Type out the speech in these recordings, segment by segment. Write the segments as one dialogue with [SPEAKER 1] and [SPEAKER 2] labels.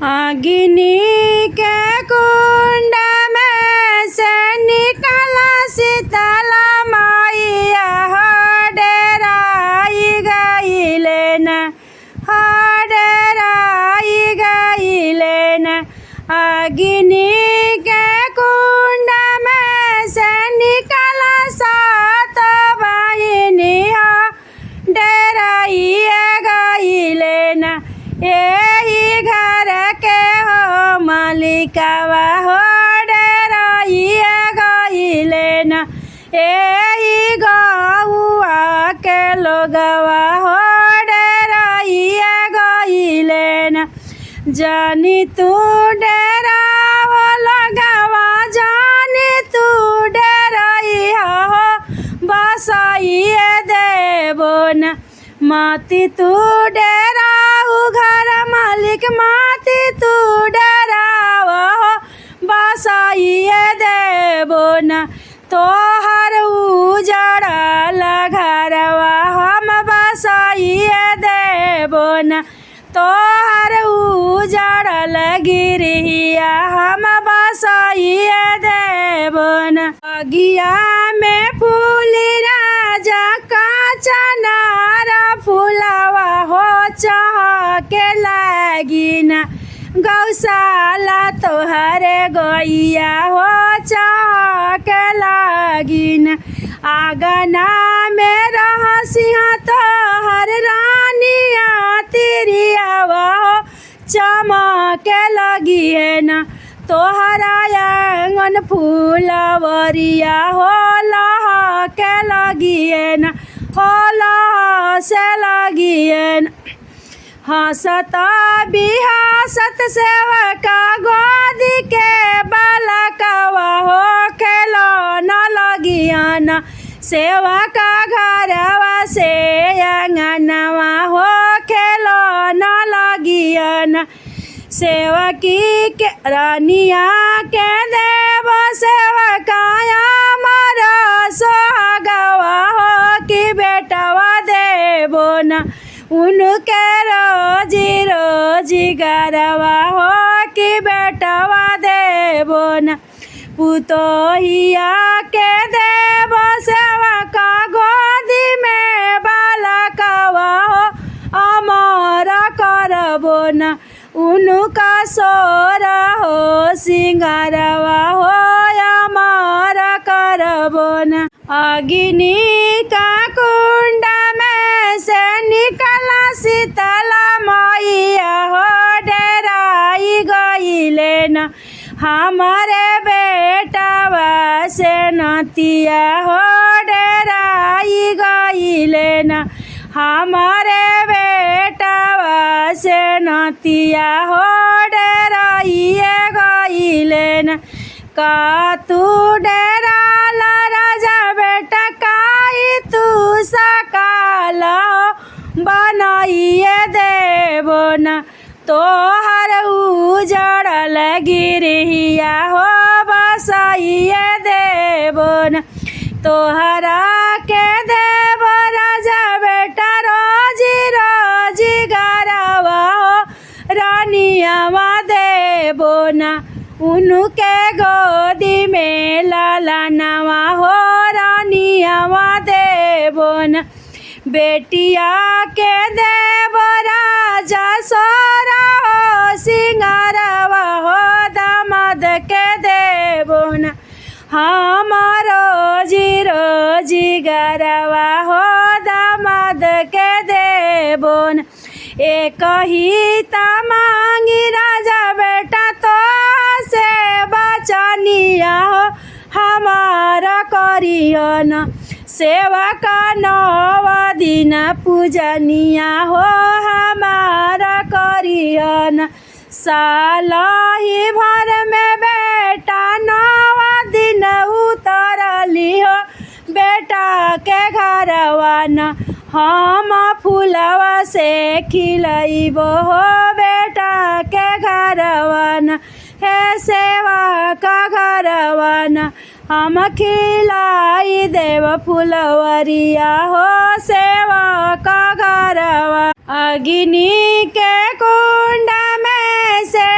[SPEAKER 1] अग्नि के कुंड में से निकला शीतला मैया हो डेराई गईले न हो डेराई गईले न। अग्नि के कुंड में से निकला सात बहिनी हो डेराई गईले न। यही घर के हो मालिकवा हो डेराई गईले न। यही गौआ के लोगवा हो डेराई गईले न। जानी तू डेराव लगवा जानी तू डेराई हो बसाइए देबो न। माती तू डेराऊ घर मालिक माती तू डेराव हो बसाइए देबो न। तोहर उजड़ल घरवा हम बसाइए देबो न। तोहर उजड़ल गिरिया हम बसाइए देबो न। अगिया में फूली राजा का चनार फूलवा हो चहके लागी न। गौशाला तोहरे गैया हो चहके लागी न। आंगना में रहसिया तोहर रानिया तिरियावा हो चमके लगी है न। तोहरा आंगन फूलवरिया हो लहके लगी है न हो लह से लगी है न। हंसत बिहासत सेवका गोदी के बालकवा हो खेलौना लगिया न। सेवका घरवा से अंगनवा हो खेलौना लगिया न। सेवकी के रानिया के देव सेवकाया मारा सोहगवा हो कि बेटवा देबो न। उनके रोजी रोजी गरवा हो कि बेटवा देबो न। पुतोहिया के देव सेवका गोदी में बालकवा हो अमर करबो न। उनका सोरा हो सिंगारवा हो अमर करबो न। अग्नि का कुंड में से निकला शीतला मैया हो डेराई गईले न। हमारे बेटवा से नतिया हो डेराई गईले न। हमारे बेटवा से नतिया हो डेराई गईले न। का तू डेराल राजा बेटा काई तू सकाल हो बनाइए देबो न। तोहर उजड़ल गिरिया हो बसाइए देबो न। तोहरा के देबो राजा बेटा रोजी रोजी गरवा हो रानियावा देबो न। उनके गोदी में लालनवा हो रानियावा देबो न। बेटिया के देव राजा सोरा हो सिंगारवा हो दामाद के देबो न। हमारो रोजी रोजी गरवा हो दामाद के देबो न। एक ही तमांगी राजा बेटा तो से बचनिया हो हमारा करियो न। सेवा का नव दिन पूजनिया हो हमारा करियो न। साल ही भर में बेटा नव दिन उतरली हो बेटा के घरवा न। हम फूलवा से खिलइबो हो बेटा के घरवा न। हे सेवा का घरवा न। हम खिलाई देव फुलवरिया हो सेवा का घरवा। अग्नि के कुंड में से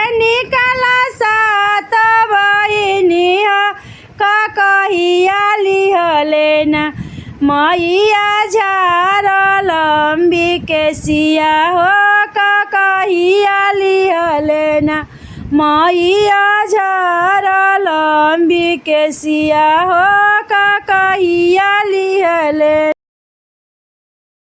[SPEAKER 1] कहिया लिहलेना मैया झार लंबी केसिया हो कहिया लिहलेना मैया झार लंबी केसिया हो कहिया लिहले।